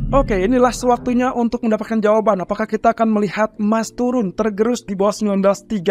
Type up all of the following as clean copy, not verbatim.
Oke, inilah sewaktunya untuk mendapatkan jawaban. Apakah kita akan melihat emas turun tergerus di bawah 1930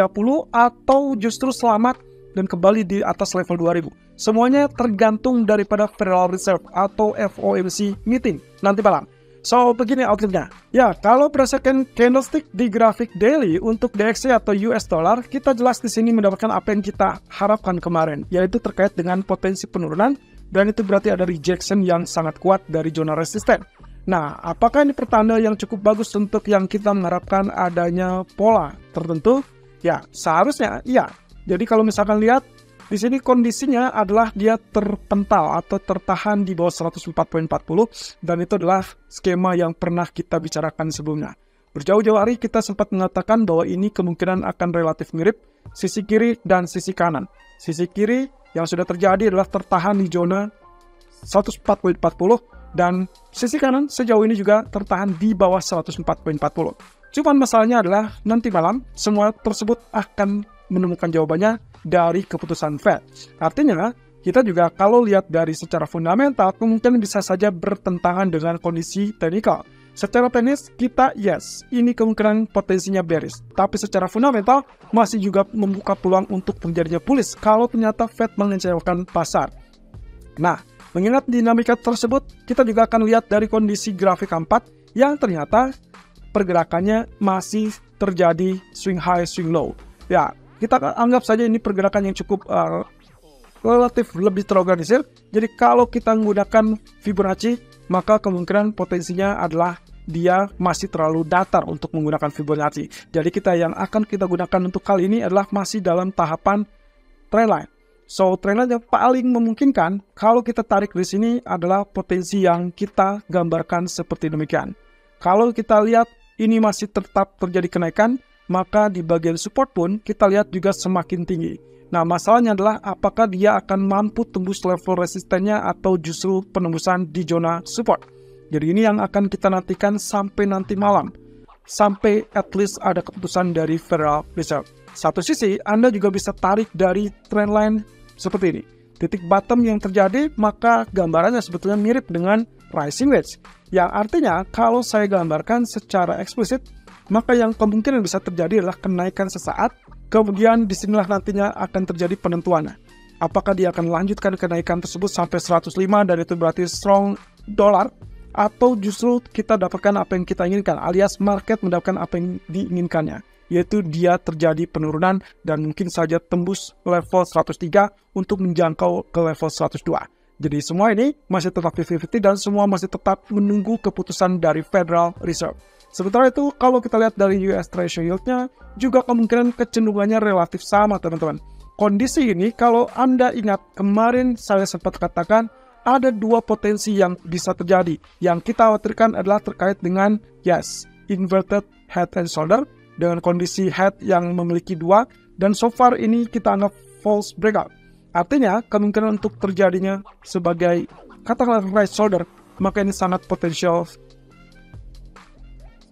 atau justru selamat dan kembali di atas level 2000? Semuanya tergantung daripada Federal Reserve atau FOMC meeting nanti malam. So, begini outlooknya. Ya, kalau berdasarkan candlestick di grafik daily untuk DXY atau US dollar, kita jelas di sini mendapatkan apa yang kita harapkan kemarin, yaitu terkait dengan potensi penurunan, dan itu berarti ada rejection yang sangat kuat dari zona resisten. Nah, apakah ini pertanda yang cukup bagus untuk yang kita mengharapkan adanya pola tertentu? Ya, seharusnya iya. Jadi kalau misalkan lihat, di sini kondisinya adalah dia terpental atau tertahan di bawah 104.40 dan itu adalah skema yang pernah kita bicarakan sebelumnya. Berjauh-jauh hari kita sempat mengatakan bahwa ini kemungkinan akan relatif mirip sisi kiri dan sisi kanan. Sisi kiri yang sudah terjadi adalah tertahan di zona 104.40 dan sisi kanan sejauh ini juga tertahan di bawah 104.40. Cuman masalahnya adalah nanti malam semua tersebut akan menemukan jawabannya dari keputusan Fed. Artinya, kita juga kalau lihat dari secara fundamental kemungkinan bisa saja bertentangan dengan kondisi teknikal. Secara teknis, kita yes, ini kemungkinan potensinya bearish. Tapi secara fundamental, masih juga membuka peluang untuk terjadinya bullish kalau ternyata Fed mengecewakan pasar. Nah, mengingat dinamika tersebut, kita juga akan lihat dari kondisi grafik 4 yang ternyata pergerakannya masih terjadi swing high, swing low. Ya, kita anggap saja ini pergerakan yang cukup relatif lebih terorganisir. Jadi kalau kita menggunakan Fibonacci, maka kemungkinan potensinya adalah dia masih terlalu datar untuk menggunakan Fibonacci. Jadi yang akan kita gunakan untuk kali ini adalah masih dalam tahapan trendline. So, trendline yang paling memungkinkan kalau kita tarik di sini adalah potensi yang kita gambarkan seperti demikian. Kalau kita lihat ini masih tetap terjadi kenaikan, maka di bagian support pun kita lihat juga semakin tinggi. Nah, masalahnya adalah apakah dia akan mampu tembus level resistennya atau justru penembusan di zona support. Jadi ini yang akan kita nantikan sampai nanti malam. Sampai at least ada keputusan dari Federal Reserve. Satu sisi, Anda juga bisa tarik dari trendline seperti ini. Titik bottom yang terjadi, maka gambarannya sebetulnya mirip dengan rising wedge. Yang artinya, kalau saya gambarkan secara eksplisit, maka yang kemungkinan bisa terjadi adalah kenaikan sesaat, kemudian disinilah nantinya akan terjadi penentuannya. Apakah dia akan lanjutkan kenaikan tersebut sampai 105 dan itu berarti strong dollar, atau justru kita dapatkan apa yang kita inginkan, alias market mendapatkan apa yang diinginkannya, yaitu dia terjadi penurunan dan mungkin saja tembus level 103 untuk menjangkau ke level 102. Jadi semua ini masih tetap 50-50 dan semua masih tetap menunggu keputusan dari Federal Reserve. Sementara itu, kalau kita lihat dari US Treasury Yield-nya, juga kemungkinan kecenderungannya relatif sama, teman-teman. Kondisi ini, kalau Anda ingat, kemarin saya sempat katakan, ada dua potensi yang bisa terjadi. Yang kita khawatirkan adalah terkait dengan, yes, inverted head and shoulder, dengan kondisi head yang memiliki dua, dan so far ini kita anggap false breakout. Artinya, kemungkinan untuk terjadinya sebagai, katakanlah right shoulder, maka ini sangat potensial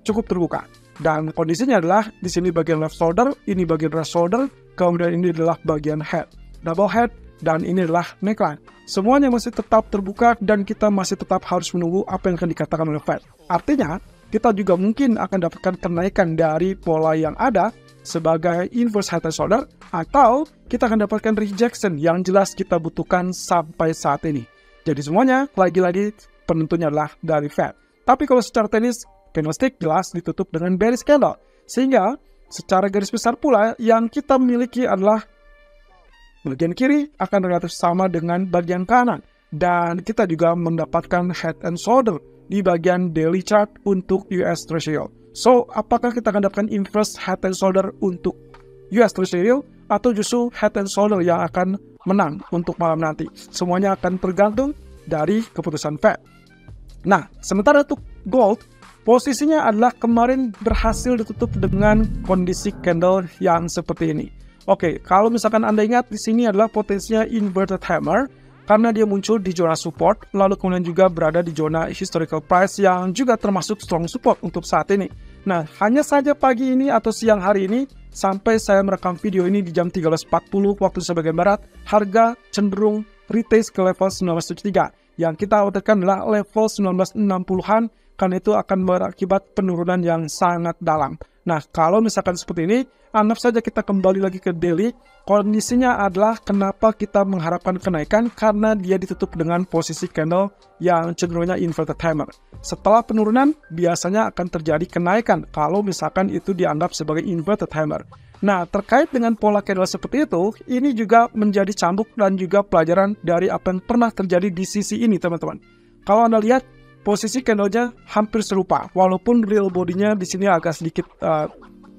cukup terbuka. Dan kondisinya adalah di sini bagian left shoulder, ini bagian right shoulder, kemudian ini adalah bagian head, double head, dan ini adalah neckline. Semuanya masih tetap terbuka dan kita masih tetap harus menunggu apa yang akan dikatakan oleh Fed. Artinya, kita juga mungkin akan dapatkan kenaikan dari pola yang ada sebagai inverse head and shoulder, atau kita akan dapatkan rejection yang jelas kita butuhkan sampai saat ini. Jadi semuanya lagi-lagi penentunya adalah dari Fed. Tapi kalau secara teknis, candlestick jelas ditutup dengan bearish candle. Sehingga secara garis besar pula yang kita miliki adalah bagian kiri akan relatif sama dengan bagian kanan. Dan kita juga mendapatkan head and shoulder di bagian daily chart untuk US Treasury Yield. So, apakah kita akan dapatkan inverse head and shoulder untuk US Treasury Yield atau justru head and shoulder yang akan menang untuk malam nanti? Semuanya akan tergantung dari keputusan Fed. Nah, sementara untuk gold, posisinya adalah kemarin berhasil ditutup dengan kondisi candle yang seperti ini. Oke, kalau misalkan Anda ingat, di sini adalah potensinya inverted hammer, karena dia muncul di zona support, lalu kemudian juga berada di zona historical price yang juga termasuk strong support untuk saat ini. Nah, hanya saja pagi ini atau siang hari ini, sampai saya merekam video ini di jam 13.40 waktu Indonesia bagian Barat, harga cenderung retest ke level 1973. Yang kita khawatirkan adalah level 1960-an, karena itu akan berakibat penurunan yang sangat dalam. Nah, kalau misalkan seperti ini, anggap saja kita kembali lagi ke daily. Kondisinya adalah kenapa kita mengharapkan kenaikan, karena dia ditutup dengan posisi candle yang cenderungnya inverted hammer. Setelah penurunan, biasanya akan terjadi kenaikan kalau misalkan itu dianggap sebagai inverted hammer. Nah, terkait dengan pola candle seperti itu, ini juga menjadi cambuk dan juga pelajaran dari apa yang pernah terjadi di sisi ini, teman-teman. Kalau Anda lihat, posisi candlenya hampir serupa, walaupun real body-nya di sini agak sedikit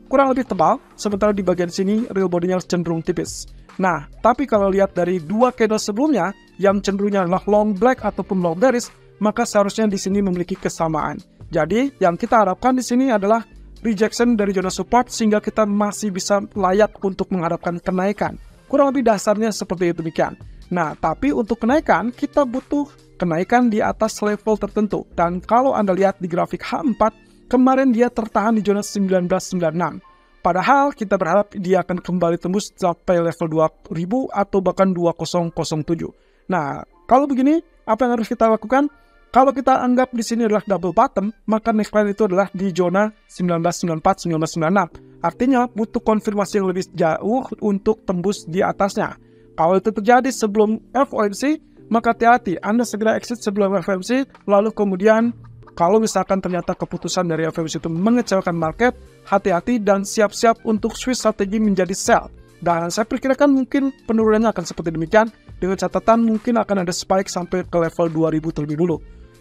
kurang lebih tebal, sementara di bagian sini real body-nya cenderung tipis. Nah, tapi kalau lihat dari dua candle sebelumnya, yang cenderungnya adalah long black ataupun long bearish, maka seharusnya di sini memiliki kesamaan. Jadi, yang kita harapkan di sini adalah rejection dari zona support sehingga kita masih bisa layak untuk mengharapkan kenaikan. Kurang lebih dasarnya seperti itu demikian. Nah, tapi untuk kenaikan kita butuh kenaikan di atas level tertentu. Dan kalau Anda lihat di grafik H4, kemarin dia tertahan di zona 1996. Padahal kita berharap dia akan kembali tembus sampai level 2000 atau bahkan 2007. Nah, kalau begini, apa yang harus kita lakukan? Kalau kita anggap di sini adalah double bottom, maka neckline itu adalah di zona 1994-1996. Artinya butuh konfirmasi yang lebih jauh untuk tembus di atasnya. Kalau itu terjadi sebelum FOMC, maka hati-hati, Anda segera exit sebelum FOMC, lalu kemudian kalau misalkan ternyata keputusan dari FOMC itu mengecewakan market, hati-hati dan siap-siap untuk switch strategi menjadi sell. Dan saya perkirakan mungkin penurunannya akan seperti demikian, dengan catatan mungkin akan ada spike sampai ke level 2000 terlebih dulu.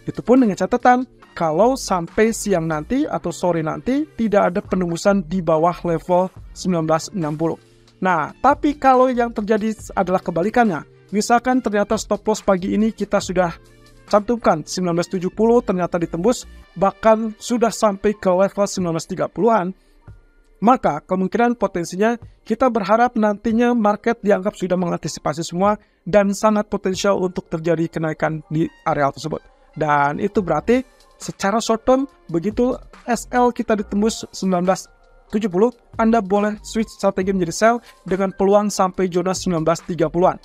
Itu pun dengan catatan, kalau sampai siang nanti atau sore nanti tidak ada penembusan di bawah level 1960. Nah, tapi kalau yang terjadi adalah kebalikannya, misalkan ternyata stop loss pagi ini kita sudah cantumkan 1970 ternyata ditembus, bahkan sudah sampai ke level 1930-an, maka kemungkinan potensinya kita berharap nantinya market dianggap sudah mengantisipasi semua dan sangat potensial untuk terjadi kenaikan di area tersebut. Dan itu berarti secara short term, begitu SL kita ditembus 1970, Anda boleh switch strategi menjadi sell dengan peluang sampai zona 1930-an.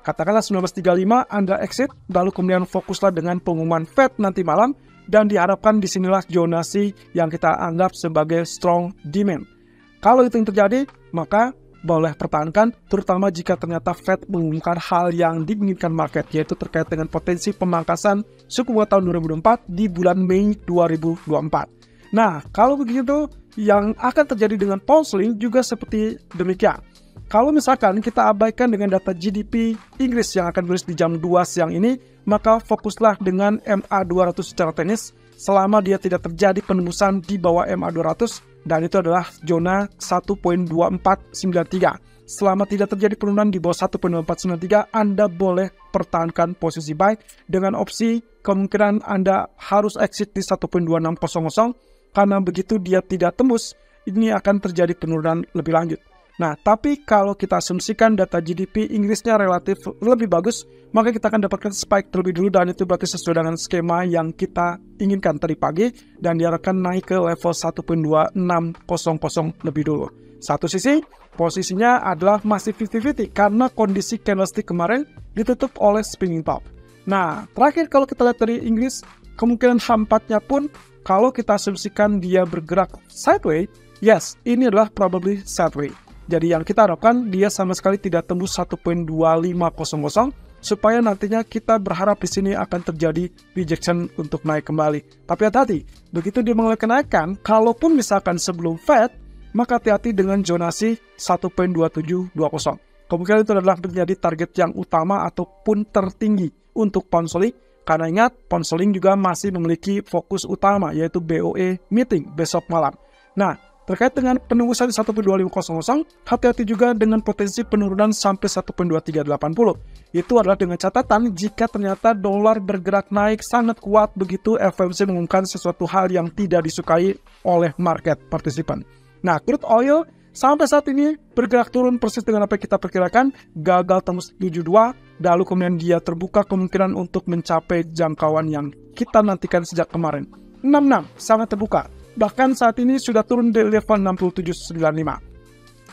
Katakanlah 1935 Anda exit, lalu kemudian fokuslah dengan pengumuman Fed nanti malam, dan diharapkan disinilah zonasi yang kita anggap sebagai strong demand. Kalau itu yang terjadi, maka boleh pertahankan, terutama jika ternyata Fed mengumumkan hal yang diinginkan market, yaitu terkait dengan potensi pemangkasan suku bunga tahun 2024 di bulan Mei 2024. Nah, kalau begitu, yang akan terjadi dengan pound sterling juga seperti demikian. Kalau misalkan kita abaikan dengan data GDP Inggris yang akan rilis di jam 2 siang ini, maka fokuslah dengan MA200 secara teknis selama dia tidak terjadi penembusan di bawah MA200, dan itu adalah zona 1.2493. Selama tidak terjadi penurunan di bawah 1.2493, Anda boleh pertahankan posisi buy dengan opsi kemungkinan Anda harus exit di 1.2600, karena begitu dia tidak tembus, ini akan terjadi penurunan lebih lanjut. Nah, tapi kalau kita asumsikan data GDP Inggrisnya relatif lebih bagus, maka kita akan dapatkan spike terlebih dulu, dan itu berarti sesuai dengan skema yang kita inginkan tadi pagi, dan diarahkan naik ke level 1.2600 lebih dulu. Satu sisi, posisinya adalah masih 50-50 karena kondisi candlestick kemarin ditutup oleh spinning top. Nah, terakhir kalau kita lihat dari Inggris, kemungkinan H4-nya pun kalau kita asumsikan dia bergerak sideways, yes, ini adalah probably sideways. Jadi yang kita harapkan dia sama sekali tidak tembus 1.2500 supaya nantinya kita berharap di sini akan terjadi rejection untuk naik kembali. Tapi hati-hati, begitu dia mulai kenaikan, kalaupun misalkan sebelum Fed, maka hati-hati dengan zonasi 1.2720. Kemungkinan itu adalah menjadi target yang utama ataupun tertinggi untuk pound sterling, karena ingat pound sterling juga masih memiliki fokus utama yaitu BOE meeting besok malam. Nah, terkait dengan penembusan 1.2500, hati-hati juga dengan potensi penurunan sampai 1.2380. Itu adalah dengan catatan jika ternyata dolar bergerak naik sangat kuat begitu FOMC mengumumkan sesuatu hal yang tidak disukai oleh market partisipan. Nah, crude oil sampai saat ini bergerak turun persis dengan apa yang kita perkirakan, gagal tembus 72, lalu kemudian dia terbuka kemungkinan untuk mencapai jangkauan yang kita nantikan sejak kemarin. 66, sangat terbuka. Bahkan saat ini sudah turun di level 6795.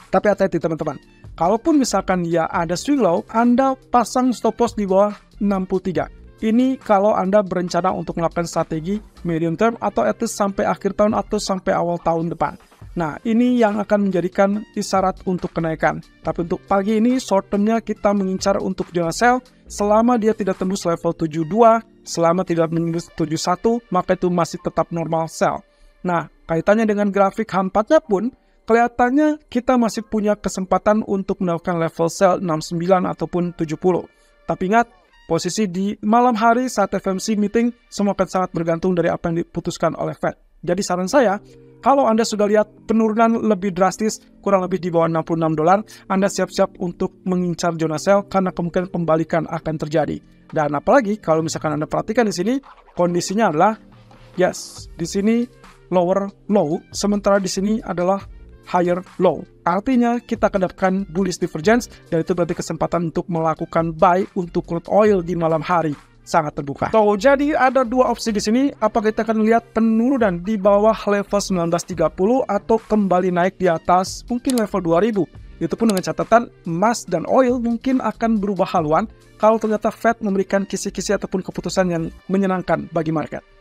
Tapi hati-hati teman-teman. Kalaupun misalkan ya ada swing low, Anda pasang stop loss di bawah 63. Ini kalau Anda berencana untuk melakukan strategi medium term atau at least sampai akhir tahun atau sampai awal tahun depan. Nah, ini yang akan menjadikan isyarat untuk kenaikan. Tapi untuk pagi ini, short term-nya kita mengincar untuk zona sell selama dia tidak tembus level 72, selama tidak menembus 71, maka itu masih tetap normal sell. Nah, kaitannya dengan grafik H4-nya pun, kelihatannya kita masih punya kesempatan untuk mendapatkan level sell 69 ataupun 70. Tapi ingat, posisi di malam hari saat FOMC meeting semua akan sangat bergantung dari apa yang diputuskan oleh Fed. Jadi saran saya, kalau Anda sudah lihat penurunan lebih drastis, kurang lebih di bawah $66, Anda siap-siap untuk mengincar zona sell karena kemungkinan pembalikan akan terjadi. Dan apalagi kalau misalkan Anda perhatikan di sini, kondisinya adalah yes, di sini lower low, sementara di sini adalah higher low. Artinya kita akan dapatkan bullish divergence, dan itu berarti kesempatan untuk melakukan buy untuk crude oil di malam hari sangat terbuka. So, jadi ada dua opsi di sini. Apakah kita akan lihat penurunan di bawah level 1930 atau kembali naik di atas mungkin level 2000? Itu pun dengan catatan emas dan oil mungkin akan berubah haluan kalau ternyata Fed memberikan kisi-kisi ataupun keputusan yang menyenangkan bagi market.